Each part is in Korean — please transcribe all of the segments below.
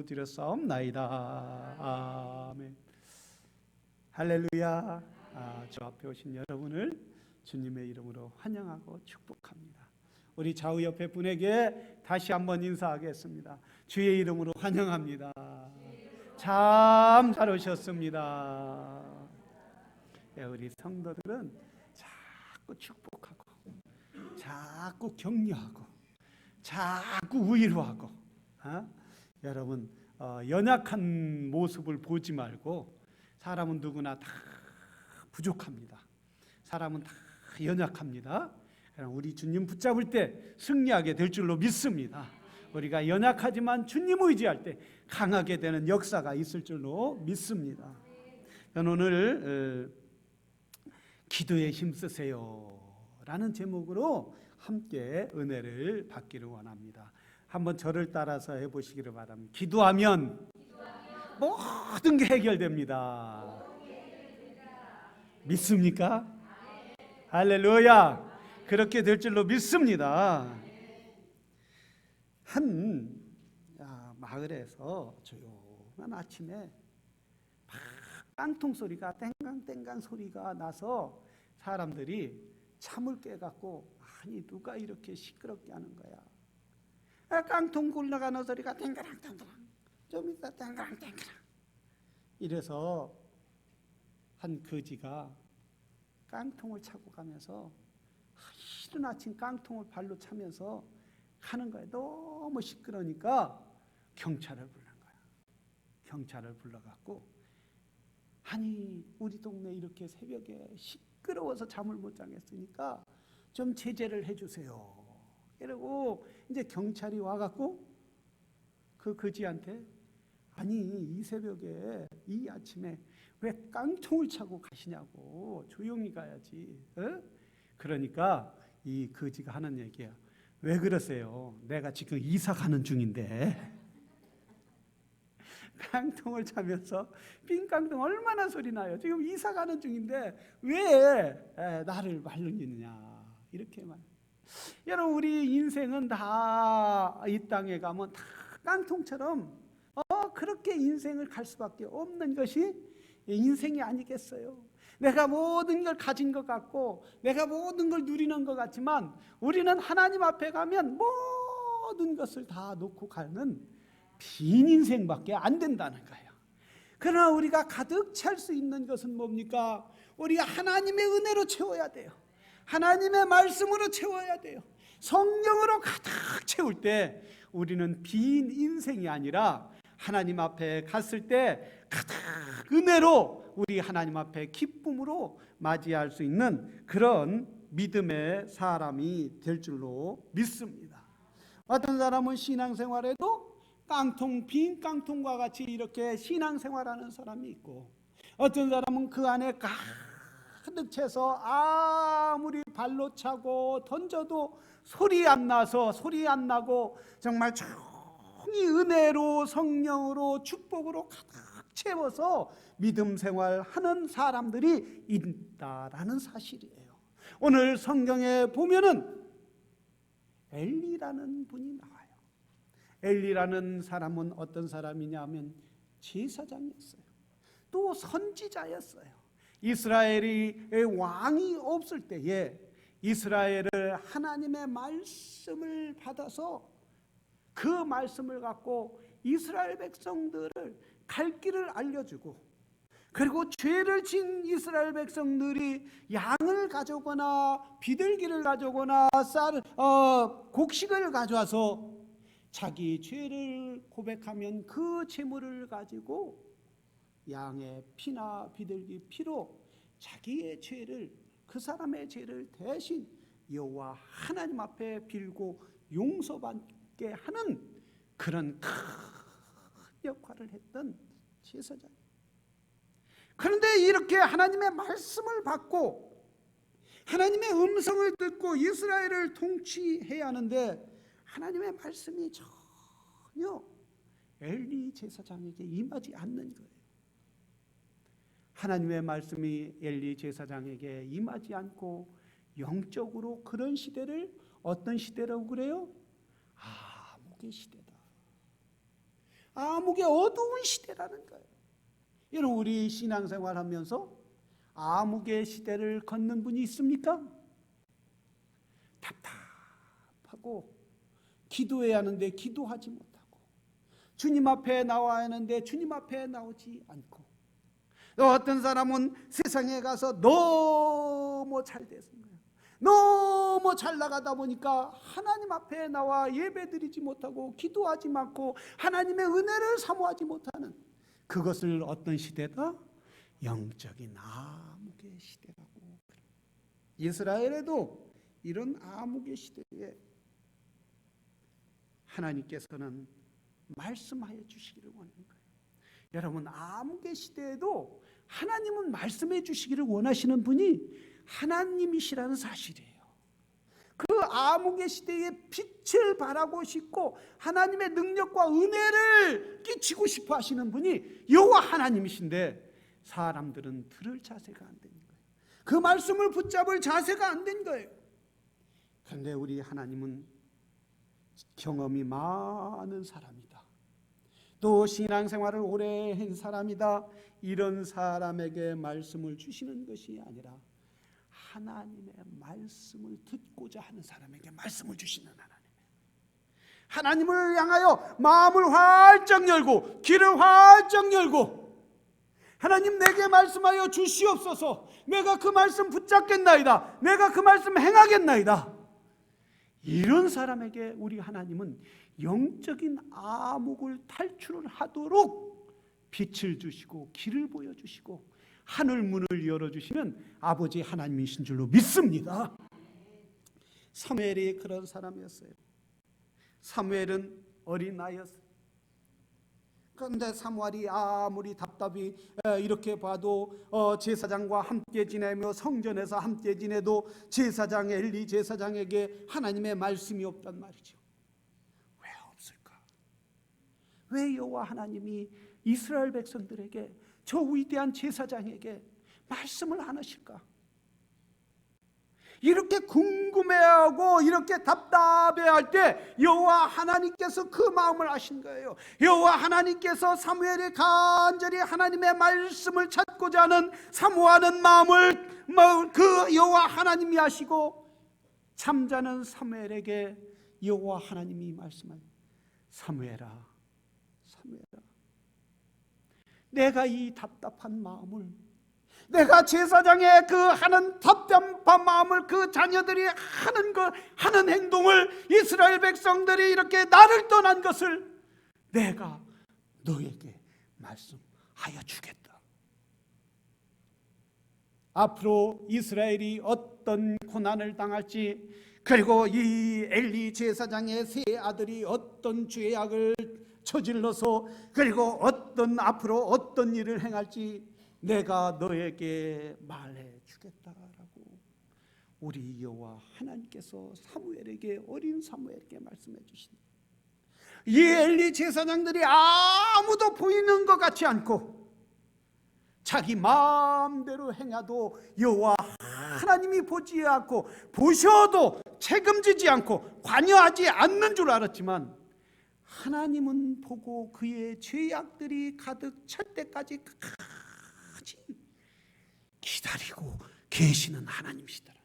기도드렸사옵나이다. 아멘. 할렐루야. 저 앞에 오신 여러분을 주님의 이름으로 환영하고 축복합니다. 우리 좌우 옆에 분에게 다시 한번 인사하겠습니다. 주의 이름으로 환영합니다. 참 잘 오셨습니다. 우리 성도들은 자꾸 축복하고 자꾸 격려하고 자꾸 위로하고 여러분 연약한 모습을 보지 말고, 사람은 누구나 다 부족합니다. 사람은 다 연약합니다. 우리 주님 붙잡을 때 승리하게 될 줄로 믿습니다. 우리가 연약하지만 주님 의지할 때 강하게 되는 역사가 있을 줄로 믿습니다. 저는 오늘 기도에 힘쓰세요 라는 제목으로 함께 은혜를 받기를 원합니다. 한번 저를 따라서 해보시기를 바랍니다. 기도하면 모든 게 해결됩니다. 믿습니까? 할렐루야. 그렇게 될 줄로 믿습니다. 한 마을에서 조용한 아침에 깡통 소리가 땡강땡강 소리가 나서 사람들이 잠을 깨갖고, 아니 누가 이렇게 시끄럽게 하는 거야. 깡통 굴러가는 소리가 땡그랑땡그랑, 좀 이따 땡그랑땡그랑. 이래서 한 거지가 깡통을 차고 가면서 이른 아침 깡통을 발로 차면서 가는 거야. 너무 시끄러우니까 경찰을 부른 거야. 경찰을 불러갖고, 아니 우리 동네 이렇게 새벽에 시끄러워서 잠을 못 자겠으니까 좀 제재를 해주세요. 이러고 이제 경찰이 와갖고 그 거지한테, 아니 이 새벽에 이 아침에 왜 깡통을 차고 가시냐고, 조용히 가야지. 그러니까 이 거지가 하는 얘기야. 왜 그러세요? 내가 지금 이사 가는 중인데. 깡통을 차면서 삥깡통 얼마나 소리 나요. 지금 이사 가는 중인데 왜 나를 말리느냐, 이렇게 말. 여러분, 우리 인생은 다 이 땅에 가면 다 깡통처럼 그렇게 인생을 갈 수밖에 없는 것이 인생이 아니겠어요? 내가 모든 걸 가진 것 같고 내가 모든 걸 누리는 것 같지만, 우리는 하나님 앞에 가면 모든 것을 다 놓고 가는 빈 인생밖에 안 된다는 거예요. 그러나 우리가 가득 찰 수 있는 것은 뭡니까? 우리가 하나님의 은혜로 채워야 돼요. 하나님의 말씀으로 채워야 돼요. 성령으로 가득 채울 때 우리는 빈 인생이 아니라 하나님 앞에 갔을 때 가득 은혜로 우리 하나님 앞에 기쁨으로 맞이할 수 있는 그런 믿음의 사람이 될 줄로 믿습니다. 어떤 사람은 신앙생활에도 빈 깡통과 같이 이렇게 신앙생활하는 사람이 있고, 어떤 사람은 그 안에 가득 채서 아무리 발로 차고 던져도 소리 안 나고 정말 조용히 은혜로 성령으로 축복으로 가득 채워서 믿음 생활하는 사람들이 있다라는 사실이에요. 오늘 성경에 보면은 엘리라는 분이 나와요. 엘리라는 사람은 어떤 사람이냐면 제사장이었어요. 또 선지자였어요. 이스라엘이 왕이 없을 때에 이스라엘을 하나님의 말씀을 받아서 그 말씀을 갖고 이스라엘 백성들을 갈 길을 알려주고, 그리고 죄를 진 이스라엘 백성들이 양을 가져오거나 비둘기를 가져오거나 곡식을 가져와서 자기 죄를 고백하면 그 제물을 가지고 양의 피나 비둘기 피로 자기의 죄를, 그 사람의 죄를 대신 여호와 하나님 앞에 빌고 용서받게 하는 그런 큰 역할을 했던 제사장. 그런데 이렇게 하나님의 말씀을 받고 하나님의 음성을 듣고 이스라엘을 통치해야 하는데, 하나님의 말씀이 전혀 엘리 제사장에게 임하지 않는 거예요. 하나님의 말씀이 엘리 제사장에게 임하지 않고 영적으로 그런 시대를 어떤 시대라고 그래요? 암흑의 시대다. 암흑의 어두운 시대라는 거예요. 여러분, 우리 신앙생활하면서 암흑의 시대를 걷는 분이 있습니까? 답답하고 기도해야 하는데 기도하지 못하고, 주님 앞에 나와야 하는데 주님 앞에 나오지 않고, 또 어떤 사람은 세상에 가서 너무 잘 됐어요. 너무 잘 나가다 보니까 하나님 앞에 나와 예배드리지 못하고 기도하지 않고 하나님의 은혜를 사모하지 못하는, 그것을 어떤 시대다? 영적인 암흑의 시대라고. 이스라엘에도 이런 암흑의 시대에 하나님께서는 말씀하여 주시기를 원하는 거예요. 여러분, 암흑의 시대에도 하나님은 말씀해 주시기를 원하시는 분이 하나님이시라는 사실이에요. 그 암흑의 시대에 빛을 발하고 싶고 하나님의 능력과 은혜를 끼치고 싶어 하시는 분이 여호와 하나님이신데, 사람들은 들을 자세가 안 되는 거예요. 그 말씀을 붙잡을 자세가 안 된 거예요. 그런데 우리 하나님은 경험이 많은 사람이다, 또 신앙생활을 오래 한 사람이다, 이런 사람에게 말씀을 주시는 것이 아니라 하나님의 말씀을 듣고자 하는 사람에게 말씀을 주시는 하나님을 향하여 마음을 활짝 열고 귀를 활짝 열고, 하나님 내게 말씀하여 주시옵소서, 내가 그 말씀 붙잡겠나이다, 내가 그 말씀 행하겠나이다, 이런 사람에게 우리 하나님은 영적인 암흑을 탈출을 하도록 빛을 주시고 길을 보여주시고 하늘 문을 열어주시는 아버지 하나님이신 줄로 믿습니다. 사무엘이 그런 사람이었어요. 사무엘은 어린아이였어요. 그런데 사무엘이 아무리 답답히 이렇게 봐도 제사장과 함께 지내며 성전에서 함께 지내도 제사장 엘리 제사장에게 하나님의 말씀이 없단 말이죠. 왜 없을까? 왜 여호와 하나님이 이스라엘 백성들에게, 저 위대한 제사장에게 말씀을 안 하실까? 이렇게 궁금해하고 이렇게 답답해할 때 여호와 하나님께서 그 마음을 아신 거예요. 여호와 하나님께서 사무엘이 간절히 하나님의 말씀을 찾고자 하는 사모하는 마음을 그 여호와 하나님이 아시고, 잠자는 사무엘에게 여호와 하나님이 말씀하여, 사무엘아, 사무엘아, 내가 이 답답한 마음을, 내가 제사장의 그 하는 답답한 마음을, 그 자녀들이 하는 행동을, 이스라엘 백성들이 이렇게 나를 떠난 것을 내가 너에게 말씀하여 주겠다. 앞으로 이스라엘이 어떤 고난을 당할지, 그리고 이 엘리 제사장의 세 아들이 어떤 죄악을 저질러서, 그리고 앞으로 어떤 일을 행할지 내가 너에게 말해 주겠다라고 우리 여호와 하나님께서 사무엘에게, 어린 사무엘에게 말씀해 주신다. 이 엘리 제사장들이 아무도 보이는 것 같지 않고 자기 마음대로 행해도 여호와 하나님이 보지 않고, 보셔도 책임지지 않고 관여하지 않는 줄 알았지만, 하나님은 보고 그의 죄악들이 가득 찰 때까지 끝까지 기다리고 계시는 하나님이시더라.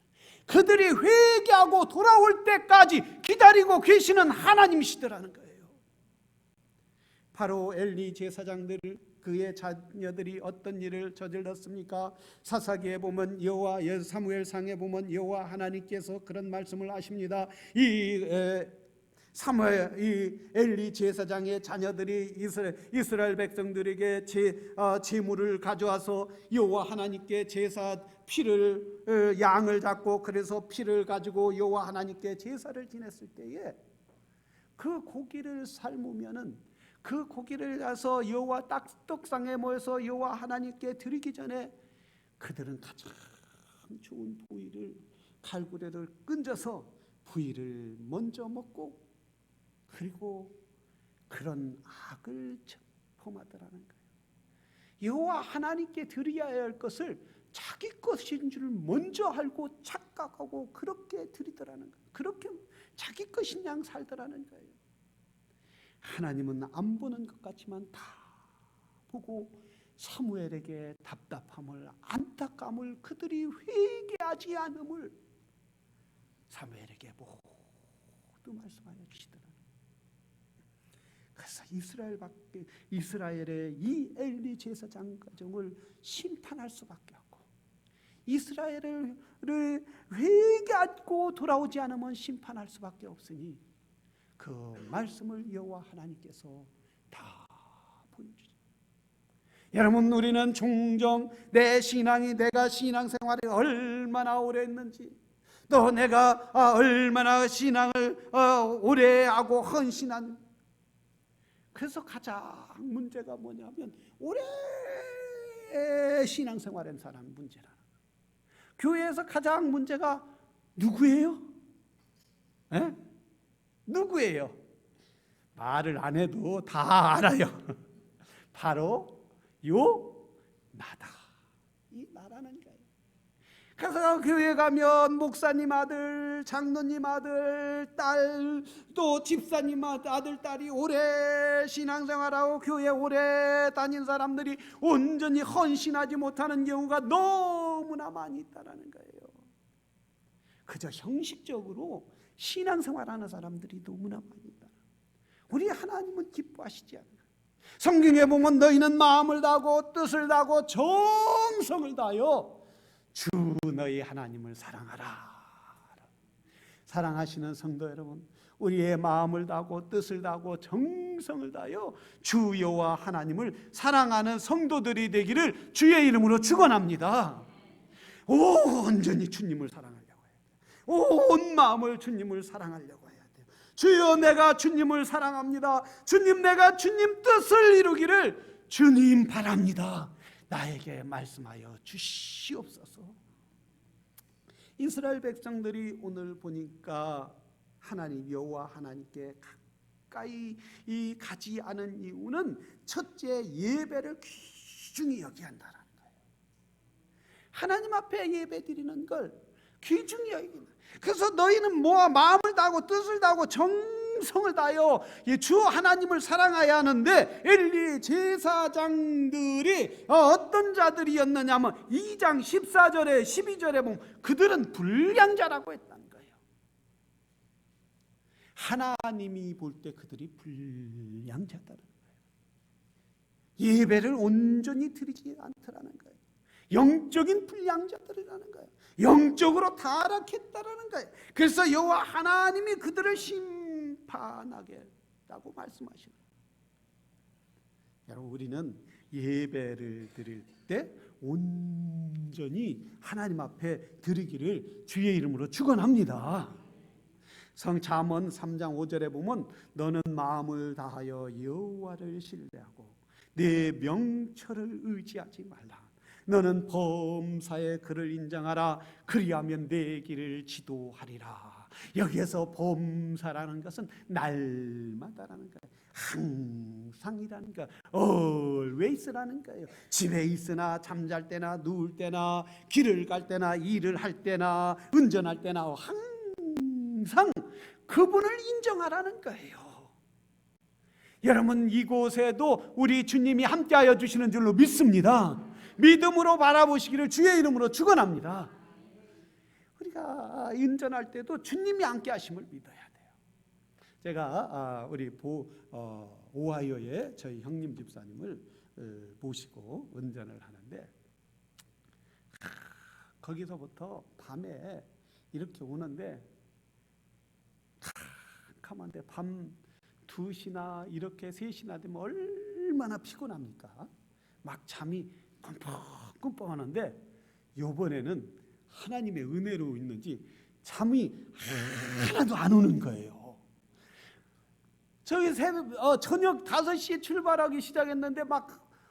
그들이 회개하고 돌아올 때까지 기다리고 계시는 하나님이시더라는 거예요. 바로 엘리 제사장들, 그의 자녀들이 어떤 일을 저질렀습니까? 사사기에 보면, 사무엘상에 보면 여호와 하나님께서 그런 말씀을 하십니다. 이 엘리 제사장의 자녀들이 이스라엘 백성들에게 제물을 가져와서 여호와 하나님께 제사 피를, 양을 잡고 그래서 피를 가지고 여호와 하나님께 제사를 지냈을 때에, 그 고기를 삶으면은 그 고기를 가서 여호와 떡상에 모여서 여호와 하나님께 드리기 전에 그들은 가장 좋은 부위를, 갈구레를 끈져서 부위를 먼저 먹고, 그리고 그런 악을 범하더라는 거예요. 여호와 하나님께 드려야 할 것을 자기 것인 줄 먼저 알고 착각하고 그렇게 드리더라는 거예요. 그렇게 자기 것인 양 살더라는 거예요. 하나님은 안 보는 것 같지만 다 보고 사무엘에게 답답함을, 안타까움을, 그들이 회개하지 않음을 사무엘에게 모두 말씀하여 주시더라. 그래서 이스라엘의 이 엘리 제사장 가정을 심판할 수밖에 없고, 이스라엘을 회개하고 돌아오지 않으면 심판할 수밖에 없으니 그 말씀을 여호와 하나님께서 다 보여주죠. 여러분, 우리는 종종 내 신앙이, 내가 신앙생활을 얼마나 오래 했는지, 또 내가 얼마나 신앙을 오래 하고 헌신한, 그래서 가장 문제가 뭐냐면 오래 신앙생활한 사람 문제라. 교회에서 가장 문제가 누구예요? 에? 누구예요? 말을 안 해도 다 알아요. 바로 나다. 이 나라는 거예요. 그래서 교회 가면 목사님 아들, 장로님 아들, 딸, 또 집사님 아들, 딸이 오래 신앙생활하고 교회 오래 다닌 사람들이 온전히 헌신하지 못하는 경우가 너무나 많이 있다는 거예요. 그저 형식적으로 신앙생활하는 사람들이 너무나 많이 있다. 우리 하나님은 기뻐하시지 않아요. 성경에 보면 너희는 마음을 다하고 뜻을 다하고 정성을 다하여 주 너희 하나님을 사랑하라. 사랑하시는 성도 여러분, 우리의 마음을 다하고 뜻을 다하고 정성을 다하여 주 여호와 하나님을 사랑하는 성도들이 되기를 주의 이름으로 축원합니다. 온전히 주님을 사랑하려고 해야 돼요. 온 마음을 주님을 사랑하려고 해야 돼요. 주여, 내가 주님을 사랑합니다. 주님, 내가 주님 뜻을 이루기를 주님 바랍니다. 나에게 말씀하여 주시옵소서. 이스라엘 백성들이 오늘 보니까 하나님 여호와 하나님께 가까이 가지 않은 이유는 첫째, 예배를 귀중히 여기야 한다는 거예요. 하나님 앞에 예배 드리는 걸 귀중히 여기는. 그래서 너희는 마음을 다하고 뜻을 다하고 정성을 다하여 주 하나님을 사랑해야 하는데, 엘리 제사장들이 어떤 자들이었느냐 하면 2장 14절에 12절에 보면 그들은 불량자라고 했다는 거예요. 하나님이 볼 때 그들이 불량자다는 거예요. 예배를 온전히 드리지 않더라는 거예요. 영적인 불량자들이라는 거예요. 영적으로 타락했다라는 거예요. 그래서 여호와 하나님이 그들을 심판하겠다고 말씀하시는 거예요. 여러분, 우리는 예배를 드릴 때 온전히 하나님 앞에 드리기를 주의 이름으로 축원합니다. 잠언 3장 5절에 보면 너는 마음을 다하여 여호와를 신뢰하고 내 명철을 의지하지 말라. 너는 범사의 그를 인정하라. 그리하면 내 길을 지도하리라. 여기에서 범사라는 것은 날마다라는 거예요. 항상이라는 거예요. always라는 거예요. 집에 있으나 잠잘 때나 누울 때나 길을 갈 때나 일을 할 때나 운전할 때나 항상 그분을 인정하라는 거예요. 여러분, 이곳에도 우리 주님이 함께하여 주시는 줄로 믿습니다. 믿음으로 바라보시기를 주의 이름으로 축원합니다. 우리가 운전할 때도 주님이 함께 하심을 믿어야 돼요. 제가 우리 오하이오의 저희 형님 집사님을 모시고 운전을 하는데, 거기서부터 밤에 이렇게 오는데 캄캄한데 밤 2시나 이렇게 3시나 되면 얼마나 피곤합니까? 막 잠이 꿈뻑꿈뻑 하는데, 요번에는 하나님의 은혜로 있는지 잠이 하나도 안 오는 거예요. 저희 저녁 5시에 출발하기 시작했는데 막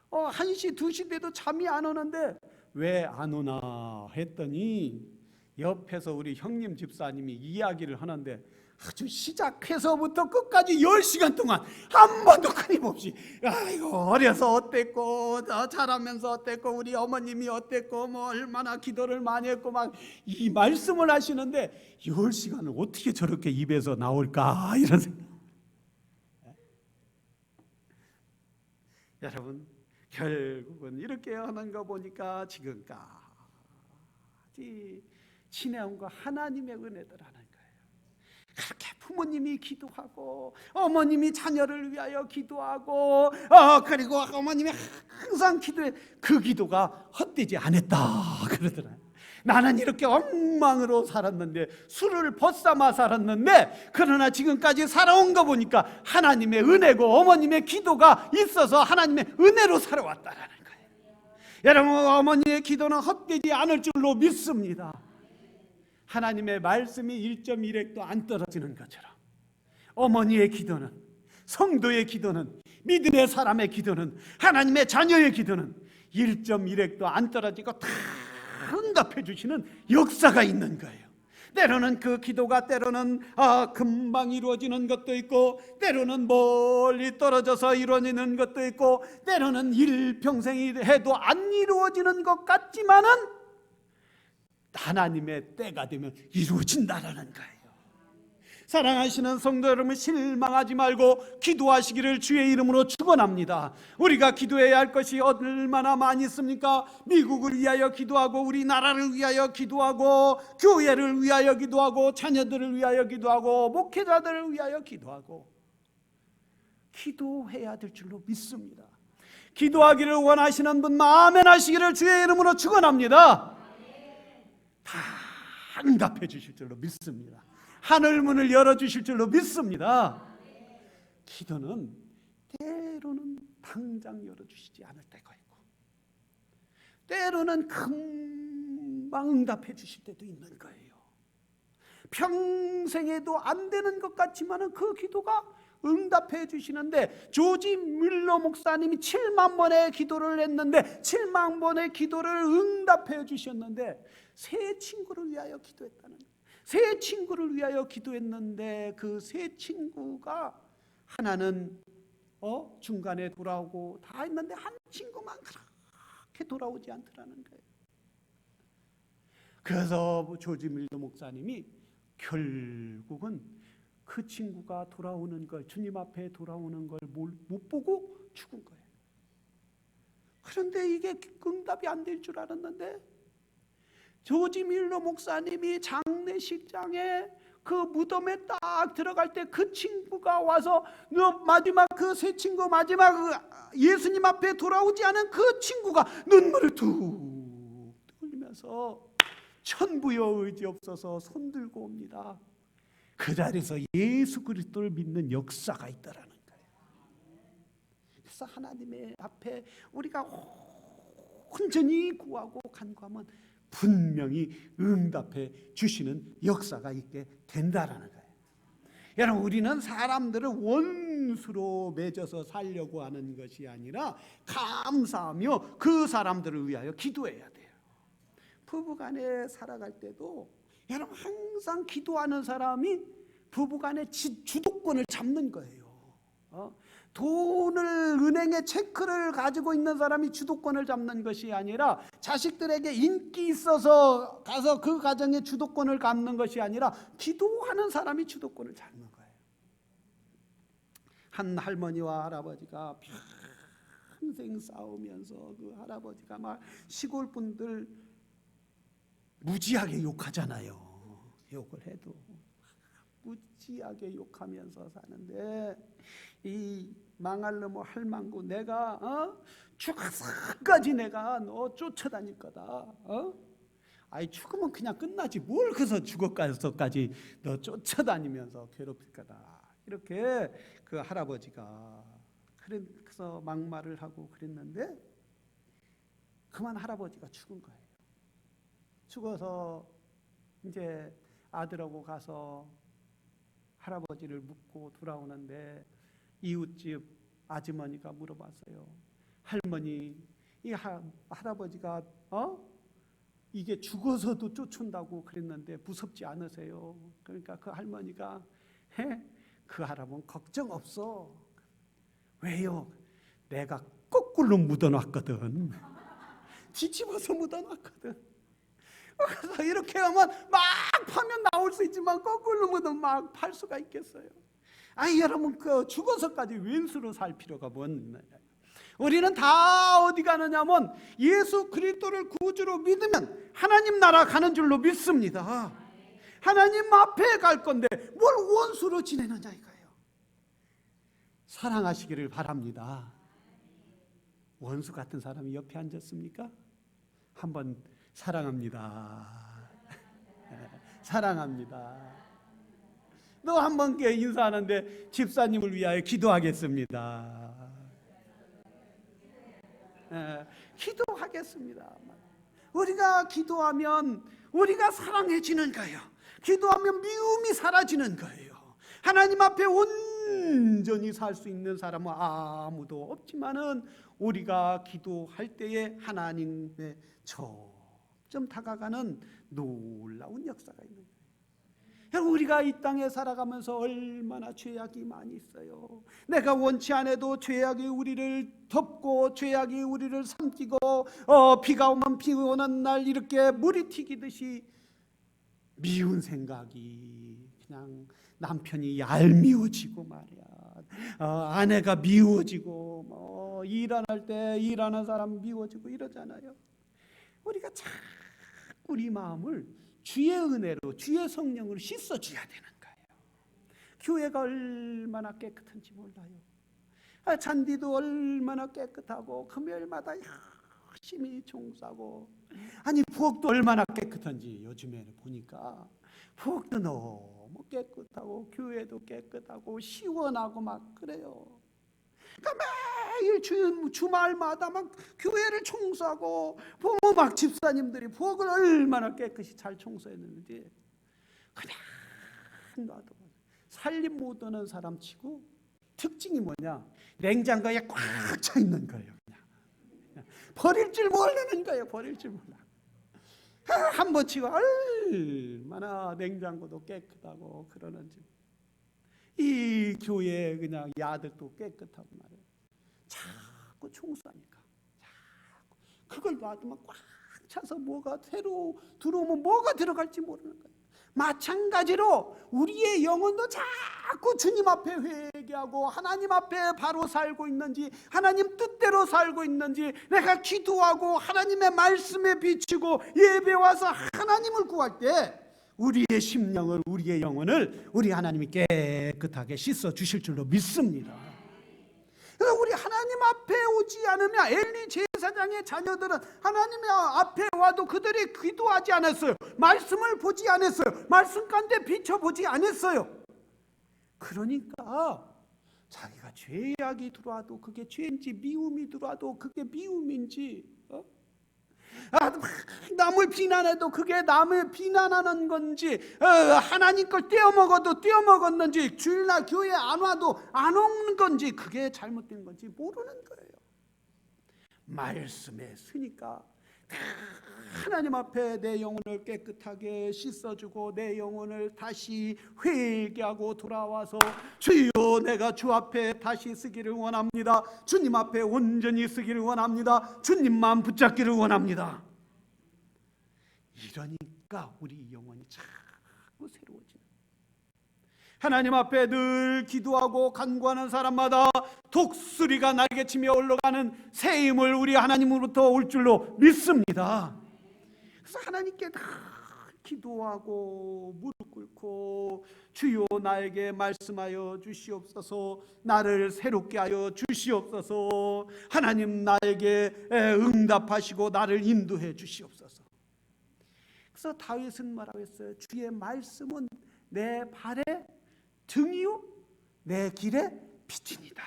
1시 2시 돼도 잠이 안 오는데 왜 안 오나 했더니 옆에서 우리 형님 집사님이 이야기를 하는데 아주 시작해서부터 끝까지 10시간 동안 한 번도 끊임없이 아이고 어려서 어땠고 자라면서 어땠고 우리 어머님이 어땠고 뭐 얼마나 기도를 많이 했고 막 이 말씀을 하시는데 10시간을 어떻게 저렇게 입에서 나올까 이런 생각. 여러분 결국은 이렇게 하는 거 보니까 지금까지 지내온 거 하나님의 은혜더라는 거예요. 그렇게 부모님이 기도하고 어머님이 자녀를 위하여 기도하고 그리고 어머님이 항상 기도해 그 기도가 헛되지 않았다 그러더라고요. 나는 이렇게 엉망으로 살았는데 술을 벗삼아 살았는데 그러나 지금까지 살아온 거 보니까 하나님의 은혜고 어머님의 기도가 있어서 하나님의 은혜로 살아왔다라는 거예요. 여러분 어머니의 기도는 헛되지 않을 줄로 믿습니다. 하나님의 말씀이 1.1획도 안 떨어지는 것처럼 어머니의 기도는, 성도의 기도는, 믿음의 사람의 기도는, 하나님의 자녀의 기도는 1.1획도 안 떨어지고 다 응답해 주시는 역사가 있는 거예요. 때로는 그 기도가 때로는 금방 이루어지는 것도 있고 때로는 멀리 떨어져서 이루어지는 것도 있고 때로는 일평생이 해도 안 이루어지는 것 같지만은 하나님의 때가 되면 이루어진다라는 거예요. 사랑하시는 성도 여러분, 실망하지 말고 기도하시기를 주의 이름으로 축원합니다. 우리가 기도해야 할 것이 얼마나 많이 있습니까? 미국을 위하여 기도하고 우리나라를 위하여 기도하고 교회를 위하여 기도하고 자녀들을 위하여 기도하고 목회자들을 위하여 기도하고 기도해야 될 줄로 믿습니다. 기도하기를 원하시는 분 아멘 하시기를 주의 이름으로 축원합니다. 다 응답해 주실 줄로 믿습니다. 하늘 문을 열어주실 줄로 믿습니다. 기도는 때로는 당장 열어주시지 않을 때가 있고 때로는 금방 응답해 주실 때도 있는 거예요. 평생에도 안 되는 것 같지만 그 기도가 응답해 주시는데 조지 밀러 목사님이 7만 번의 기도를 했는데 7만 번의 기도를 응답해 주셨는데 세 친구를 위하여 기도했다는 거예요. 세 친구를 위하여 기도했는데 그 세 친구가 하나는 중간에 돌아오고 다 했는데 한 친구만 그렇게 돌아오지 않더라는 거예요. 그래서 조지 밀러 목사님이 결국은 그 친구가 돌아오는 걸, 주님 앞에 돌아오는 걸 못 보고 죽은 거예요. 그런데 이게 응답이 안 될 줄 알았는데 조지 밀러 목사님이 장례식장에 그 무덤에 딱 들어갈 때 그 친구가 와서 마지막 그 세 친구 마지막 예수님 앞에 돌아오지 않은 그 친구가 눈물을 툭 흘리면서 천부여 의지 없어서 손 들고 옵니다. 그 자리에서 예수 그리스도를 믿는 역사가 있다라는 거예요. 그래서 하나님의 앞에 우리가 온전히 구하고 간구하면 분명히 응답해 주시는 역사가 있게 된다라는 거예요. 여러분 우리는 사람들을 원수로 맺어서 살려고 하는 것이 아니라 감사하며 그 사람들을 위하여 기도해야 돼요. 부부간에 살아갈 때도 여러분 항상 기도하는 사람이 부부간에 주도권을 잡는 거예요. 돈을 은행에 체크를 가지고 있는 사람이 주도권을 잡는 것이 아니라 자식들에게 인기 있어서 가서 그 가정의 주도권을 갖는 것이 아니라 기도하는 사람이 주도권을 잡는 거예요. 한 할머니와 할아버지가 평생 싸우면서 그 할아버지가 막 시골 분들 무지하게 욕하잖아요. 욕을 해도 무지하게 욕하면서 사는데 이 망할 놈의 할망구 내가 죽어서까지 내가 너 쫓아다닐 거다. 아이 죽으면 그냥 끝나지 뭘 그래서 죽어서까지 너 쫓아다니면서 괴롭힐 거다. 이렇게 그 할아버지가 그래서 막말을 하고 그랬는데 그만 할아버지가 죽은 거예요. 죽어서 이제 아들하고 가서 할아버지를 묻고 돌아오는데 이웃집 아주머니가 물어봤어요. 할머니, 이 할아버지가 이게 죽어서도 쫓은다고 그랬는데 무섭지 않으세요? 그러니까 그 할머니가 그 할아버지는 걱정 없어. 왜요? 내가 거꾸로 묻어놨거든. 뒤집어서 묻어놨거든. 그래서 이렇게 하면 막 파면 나올 수 있지만 거꾸로 묻으면 막 팔 수가 있겠어요. 아니 여러분 그 죽어서까지 왼수로 살 필요가 뭔? 우리는 다 어디 가느냐면 예수 그리스도를 구주로 믿으면 하나님 나라 가는 줄로 믿습니다. 하나님 앞에 갈 건데 뭘 원수로 지내느냐 이거예요. 사랑하시기를 바랍니다. 원수 같은 사람이 옆에 앉았습니까? 한번 사랑합니다. 사랑합니다. 또 한 번 인사하는데 집사님을 위하여 기도하겠습니다. 기도하겠습니다. 우리가 기도하면 우리가 사랑해지는 거예요. 기도하면 미움이 사라지는 거예요. 하나님 앞에 온전히 살 수 있는 사람은 아무도 없지만은 우리가 기도할 때에 하나님의 점점 다가가는 놀라운 역사가 있는 거예요. 여러분, 우리가 이 땅에 살아가면서 얼마나 죄악이 많이 있어요. 내가 원치 않아도 죄악이 우리를 덮고 죄악이 우리를 삼키고 비가 오면 비 오는 날 이렇게 물이 튀기듯이 미운 생각이 그냥 남편이 얄미워지고 말이야. 아내가 미워지고 뭐 일어날 때 일하는 사람 미워지고 이러잖아요. 우리가 자꾸 우리 마음을 주의 은혜로 주의 성령으로 씻어줘야 되는 거예요. 교회가 얼마나 깨끗한지 몰라요. 잔디도 얼마나 깨끗하고 금요일마다 열심히 종사고, 아니 부엌도 얼마나 깨끗한지 요즘에는 보니까 부엌도 너무 깨끗하고 교회도 깨끗하고 시원하고 막 그래요. 그러니까 매일 주말마다 막 교회를 청소하고 보면 막 집사님들이 부엌을 얼마나 깨끗이 잘 청소했는지 그냥 놔둬. 살림 못 하는 사람 치고 특징이 뭐냐? 냉장고에 꽉 차 있는 거예요. 그냥 버릴 줄 모르는 거예요. 버릴 줄 몰라. 한 번 치고 얼마나 냉장고도 깨끗하고 그러는지. 이 교회 그냥 야들도 깨끗하고 말이에요. 자꾸 청소하니까 자꾸 그걸 놔두면 꽉 차서 뭐가 새로 들어오면 뭐가 들어갈지 모르는 거예요. 마찬가지로 우리의 영혼도 자꾸 주님 앞에 회개하고 하나님 앞에 바로 살고 있는지, 하나님 뜻대로 살고 있는지, 내가 기도하고 하나님의 말씀에 비추고 예배 와서 하나님을 구할 때 우리의 심령을, 우리의 영혼을 우리 하나님이 깨끗하게 씻어 주실 줄로 믿습니다. 그래서 우리 하나님 앞에 오지 않으면, 엘리 제사장의 자녀들은 하나님 앞에 와도 그들이 기도하지 않았어요. 말씀을 보지 않았어요. 말씀 가운데 비춰보지 않았어요. 그러니까 자기가 죄악이 들어와도 그게 죄인지, 미움이 들어와도 그게 미움인지, 남을 비난해도 그게 남을 비난하는 건지, 하나님 걸 떼어먹어도 떼어먹었는지, 주일날 교회 안 와도 안 오는 건지, 그게 잘못된 건지 모르는 거예요. 말씀에 쓰니까 하나님 앞에 내 영혼을 깨끗하게 씻어주고 내 영혼을 다시 회개하고 돌아와서 주여, 내가 주 앞에 다시 쓰기를 원합니다. 주님 앞에 온전히 쓰기를 원합니다. 주님만 붙잡기를 원합니다. 이러니까 우리 영혼이 자꾸 새로워지는, 하나님 앞에 늘 기도하고 간구하는 사람마다 독수리가 날개치며 올라가는 새 힘을 우리 하나님으로부터 올 줄로 믿습니다. 그래서 하나님께 다 기도하고 무릎 꿇고 주여 나에게 말씀하여 주시옵소서, 나를 새롭게 하여 주시옵소서, 하나님 나에게 응답하시고 나를 인도해 주시옵소서. 그래서 다윗은 뭐라고 했어요? 주의 말씀은 내 발의 등이요 내 길의 빛이니라.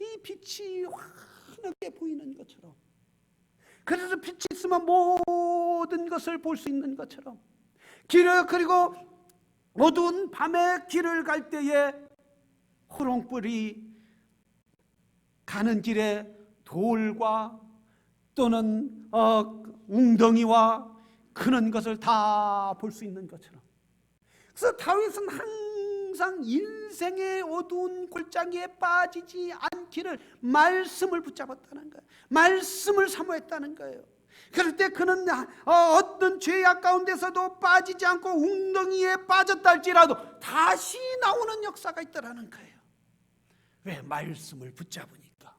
이 빛이 환하게 보이는 것처럼, 그래서 빛이 있으면 모든 것을 볼 수 있는 것처럼, 그리고 어두운 밤에 길을 갈 때에 호롱불이 가는 길에 돌과 또는 웅덩이와 그런 것을 다 볼 수 있는 것처럼, 그래서 다윗은 항상 인생의 어두운 골짜기에 빠지지 않기를 말씀을 붙잡았다는 거예요. 말씀을 사모했다는 거예요. 그럴 때 그는 어떤 죄악 가운데서도 빠지지 않고 웅덩이에 빠졌다 할지라도 다시 나오는 역사가 있다라는 거예요. 왜? 말씀을 붙잡으니까.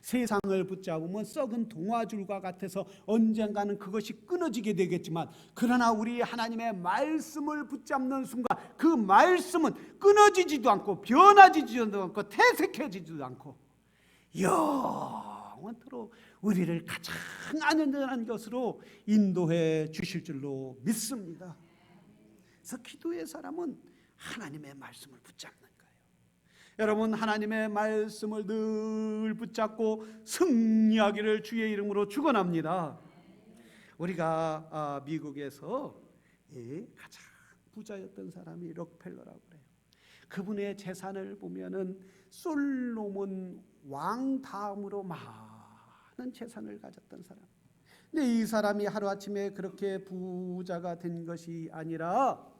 세상을 붙잡으면 썩은 동화줄과 같아서 언젠가는 그것이 끊어지게 되겠지만, 그러나 우리 하나님의 말씀을 붙잡는 순간 그 말씀은 끊어지지도 않고 변화지지도 않고 퇴색해지지도 않고 영원토록 우리를 가장 안전한 것으로 인도해 주실 줄로 믿습니다. 그래서 기도의 사람은 하나님의 말씀을 붙잡는 거예요. 여러분, 하나님의 말씀을 늘 붙잡고 승리하기를 주의 이름으로 축원합니다. 우리가 미국에서 가장 부자였던 사람이 록펠러라고 그래요. 그분의 재산을 보면은 솔로몬 왕 다음으로 많은 재산을 가졌던 사람. 근데 이 사람이 하루아침에 그렇게 부자가 된 것이 아니라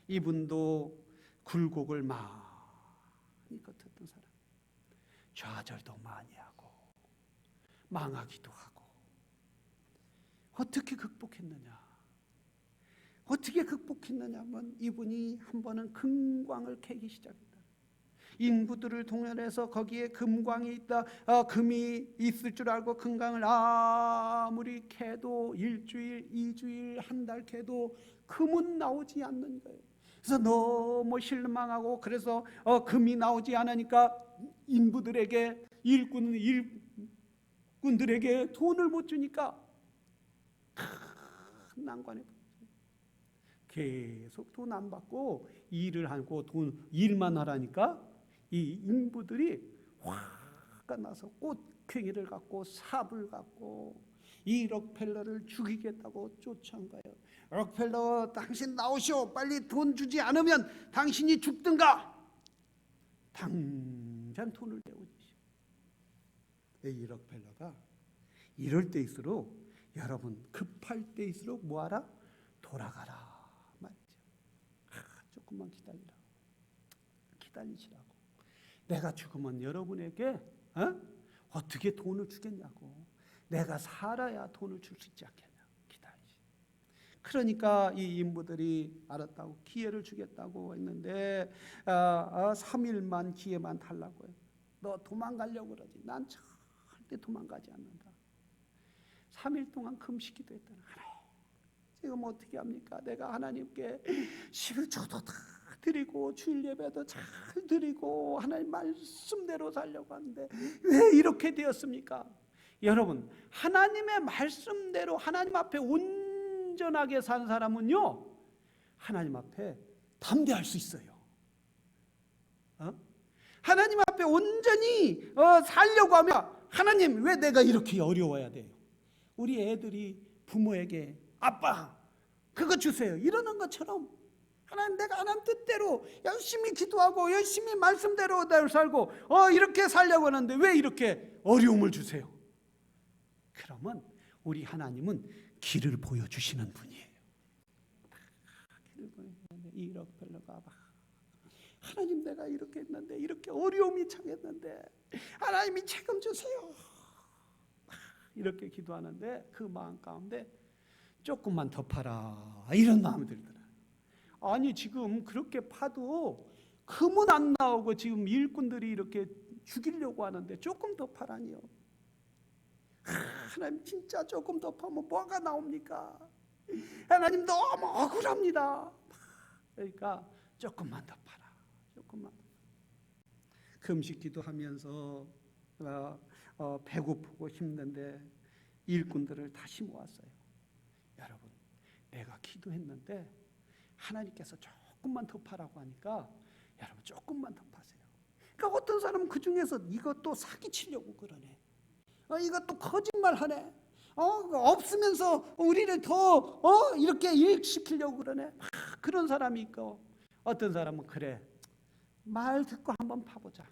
이분도 굴곡을 많이 거쳤던 사람. 좌절도 많이 하고 망하기도 하고. 어떻게 극복했느냐? 어떻게 극복했느냐 하면 이분이 한 번은 금광을 캐기 시작했다. 인부들을 동원해서 거기에 금광이 있다, 금이 있을 줄 알고 금광을 아무리 캐도 일주일, 2주일, 한 달 캐도 금은 나오지 않는 거예요. 그래서 너무 실망하고, 그래서 금이 나오지 않으니까 인부들에게, 일꾼들에게 돈을 못 주니까 큰 난관에 계속 돈 안 받고 일을 하고 일만 하라니까 이 인부들이 화가 나서 꽃괭이를 갖고 삽을 갖고 이 록펠러를 죽이겠다고 쫓아온 거예요. 록펠러, 당신 나오시오. 빨리 돈 주지 않으면 당신이 죽든가. 당장 돈을 내어주시오. 이 록펠러가 이럴 때일수록, 여러분 급할 때일수록 뭐하라? 돌아가라 말이죠. 조금만 기다리시라고. 내가 죽으면 여러분에게 어떻게 돈을 주겠냐고. 내가 살아야 돈을 줄 수 있지 않겠냐. 기다리시. 그러니까 이 인부들이 알았다고 기회를 주겠다고 했는데 3일만 기회만 달라고 해요. 너 도망가려고 그러지. 난 절대 도망가지 않는다. 3일 동안 금식기도 했더니, 하나님 지금 어떻게 합니까? 내가 하나님께 11조도 다 드리고 주일 예배도 잘 드리고 하나님 말씀대로 살려고 하는데 왜 이렇게 되었습니까? 여러분, 하나님의 말씀대로 하나님 앞에 온전하게 산 사람은요, 하나님 앞에 담대할 수 있어요. 하나님 앞에 온전히 살려고 하면, 하나님 왜 내가 이렇게 어려워야 돼요? 우리 애들이 부모에게 아빠 그거 주세요 이러는 것처럼, 하나님 내가 하나님 뜻대로 열심히 기도하고 열심히 말씀대로 살고 이렇게 살려고 하는데 왜 이렇게 어려움을 주세요? 그러면 우리 하나님은 길을 보여주시는 분이에요. 길을 보여주는데 이 록펠러가 하나님 내가 이렇게 했는데, 이렇게 어려움이 처했는데 하나님이 책임주세요. 이렇게 기도하는데 그 마음 가운데 조금만 더 파라 이런 마음이 들더라. 아니 지금 그렇게 파도 금은 안 나오고 지금 일꾼들이 이렇게 죽이려고 하는데 조금 더 파라니요. 하나님 진짜 조금 더 파면 뭐가 나옵니까? 하나님 너무 억울합니다. 그러니까 조금만 더 파라. 조금만 더. 금식 기도하면서 배고프고 힘든데 일꾼들을 다시 모았어요. 여러분, 내가 기도했는데 하나님께서 조금만 더 파라고 하니까 여러분 조금만 더 파세요. 그러니까 어떤 사람은 그 중에서 이것도 사기치려고 그러네. 이것도 거짓말하네. 없으면서 우리를 더 이렇게 일시키려고 그러네. 그런 사람이 있고, 어떤 사람은 그래 말 듣고 한번 파보자.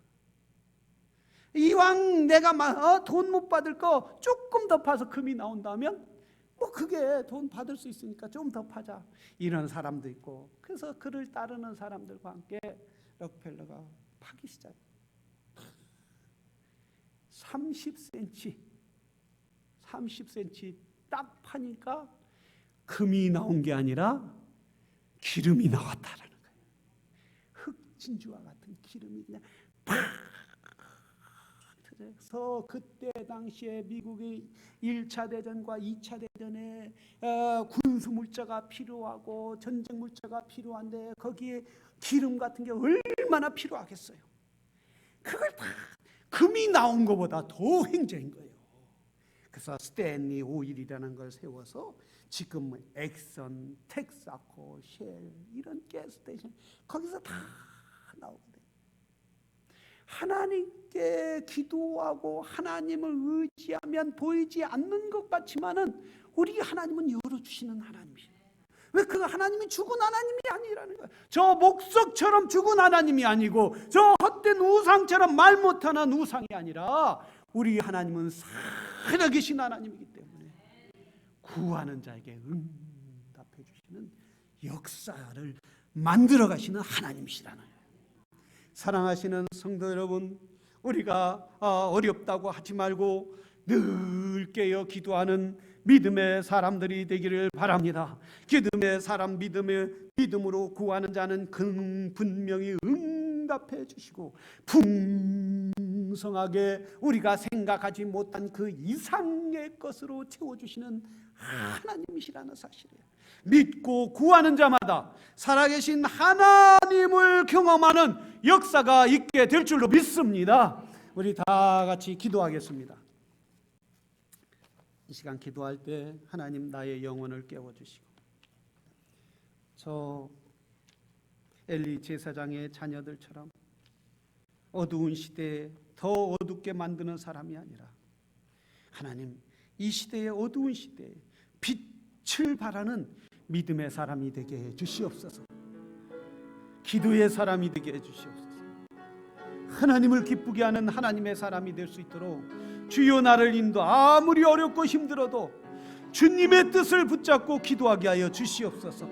이왕 내가 돈 못 받을 거 조금 더 파서 금이 나온다면 뭐 그게 돈 받을 수 있으니까 좀 더 파자. 이런 사람도 있고, 그래서 그를 따르는 사람들과 함께 록펠러가 파기 시작. 30cm 딱 파니까 금이 나온 게 아니라 기름이 나왔다라는 거예요. 흑진주와 같은 기름이 그냥 팍 그래서 그때 당시에 미국의 1차 대전과 2차 대전에 군수 물자가 필요하고 전쟁 물자가 필요한데 거기에 기름 같은 게 얼마나 필요하겠어요. 그걸 다 금이 나온 것보다 더 횡재인 거예요. 그래서 스탠리 오일이라는 걸 세워서 지금 엑선, 텍사코, 쉘 이런 가스스테이션 거기서 다 나오거든요. 하나님께 기도하고 하나님을 의지하면 보이지 않는 것 같지만은 우리 하나님은 열어주시는 하나님이에요. 왜? 그 하나님이 죽은 하나님이 아니라는 거예요. 저 목석처럼 죽은 하나님이 아니고 저 헛된 우상처럼 말 못하는 우상이 아니라 우리 하나님은 살아계신 하나님이기 때문에 구하는 자에게 응답해 주시는 역사를 만들어 가시는 하나님이시라는 거예요. 사랑하시는 성도 여러분, 우리가 어렵다고 하지 말고 늘 깨어 기도하는 믿음의 사람들이 되기를 바랍니다. 믿음의 사람, 믿음으로 구하는 자는 분명히 응답해 주시고 풍성하게 우리가 생각하지 못한 그 이상의 것으로 채워주시는 하나님이시라는 사실이에요. 믿고 구하는 자마다 살아계신 하나님을 경험하는 역사가 있게 될 줄로 믿습니다. 우리 다 같이 기도하겠습니다. 이 시간 기도할 때 하나님 나의 영혼을 깨워주시고 저 엘리 제사장의 자녀들처럼 어두운 시대에 더 어둡게 만드는 사람이 아니라 하나님 이 시대의 어두운 시대에 빛을 발하는 믿음의 사람이 되게 해 주시옵소서. 기도의 사람이 되게 해 주시옵소서. 하나님을 기쁘게 하는 하나님의 사람이 될 수 있도록 주여 나를 인도 아무리 어렵고 힘들어도 주님의 뜻을 붙잡고 기도하게 하여 주시옵소서.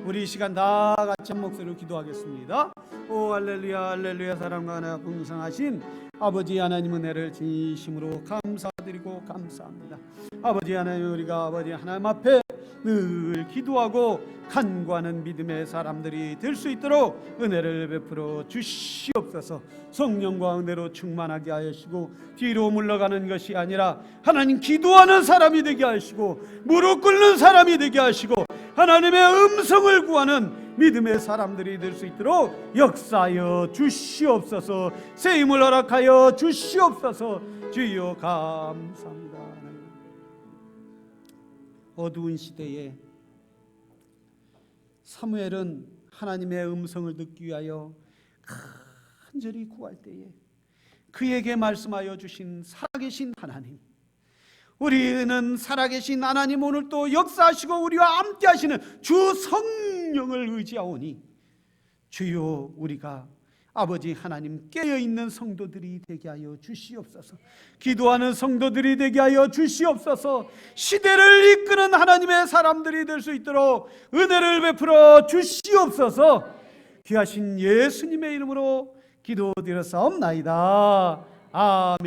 우리 이 시간 다 같이 한 목소리로 기도하겠습니다. 오 할렐루야 할렐루야. 사랑과 하나 풍성하신 아버지 하나님 은혜를 진심으로 감사드리고 감사합니다. 아버지 하나님, 우리가 아버지 하나님 앞에 늘 기도하고 간구하는 믿음의 사람들이 될 수 있도록 은혜를 베풀어 주시옵소서. 성령과 은혜로 충만하게 하시고 뒤로 물러가는 것이 아니라 하나님 기도하는 사람이 되게 하시고 무릎 꿇는 사람이 되게 하시고 하나님의 음성을 구하는 믿음의 사람들이 될 수 있도록 역사하여 주시옵소서. 새 힘을 허락하여 주시옵소서. 주여 감사합니다. 어두운 시대에 사무엘은 하나님의 음성을 듣기 위하여 간절히 구할 때에 그에게 말씀하여 주신 살아계신 하나님, 우리는 살아계신 하나님 오늘 또 역사하시고 우리와 함께 하시는 주 성령을 의지하오니 주여 우리가 아버지 하나님 깨어있는 성도들이 되게 하여 주시옵소서. 기도하는 성도들이 되게 하여 주시옵소서. 시대를 이끄는 하나님의 사람들이 될 수 있도록 은혜를 베풀어 주시옵소서. 귀하신 예수님의 이름으로 기도드렸사옵나이다. 아멘.